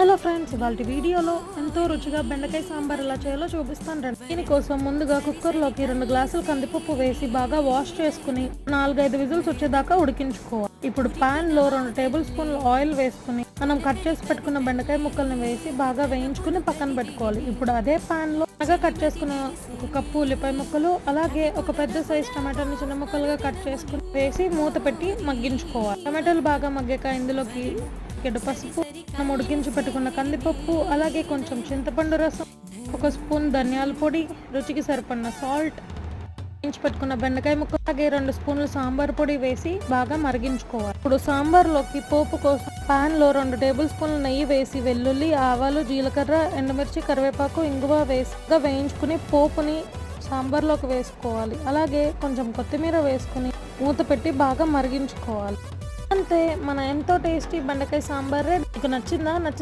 Hello friends, ఇవాళ వీడియోలో ఎంతో రుచిగా బెండకాయ సాంబార్ ఎలా చేయాలో చూపిస్తాను రండి. దీనికోసం ముందుగా కుక్కర్లోకి 2 గ్లాసులు కందిపప్పు వేసి బాగా వాష్ చేసుకుని 4-5 విజిల్స్ వచ్చేదాకా ఉడికించుకోవాలి. ఇప్పుడు పాన్ లో 2 టేబుల్ స్పూన్లు ఆయిల్ వేసుకుని మనం కట్ చేసి పెట్టుకున్న బెండకాయ ముక్కల్ని వేసి బాగా వేయించుకుని పక్కన పెట్టుకోవాలి. ఇప్పుడు అదే పాన్ లో బాగా కట్ చేసుకున్న 1 కప్పు ఉల్లిపాయ ముక్కలు, అలాగే ఒక పెద్ద సైజ్ టమాటాని చిన్న ముక్కలుగా కట్ చేసుకుని వేసి మూత పెట్టి మగ్గించుకోవాలి. టమాటాలు బాగా మగ్గాక ఇందులోకి పసుపు, మనం ఉడికించి పెట్టుకున్న కందిపప్పు, అలాగే కొంచెం చింతపండు రసం, 1 స్పూన్ ధనియాల పొడి, రుచికి సరిపడిన సాల్ట్, వేయించి పెట్టుకున్న బెండకాయ ముక్క, అలాగే 2 స్పూన్లు సాంబార్ పొడి వేసి బాగా మరిగించుకోవాలి. ఇప్పుడు సాంబార్లోకి పోపు కోసం పాన్ లో 2 టేబుల్ స్పూన్ల నెయ్యి వేసి వెల్లుల్లి, ఆవాలు, జీలకర్ర, ఎండుమిర్చి, కరివేపాకు, ఇంగువ వేసి వేయించుకుని పోపుని సాంబార్లోకి వేసుకోవాలి. అలాగే కొంచెం కొత్తిమీర వేసుకుని మూత పెట్టి బాగా మరిగించుకోవాలి. అంతే, మన ఎంతో టేస్టీ బెండకాయ సాంబార్ రెడీ. మీకు నచ్చిందా? నచ్చితే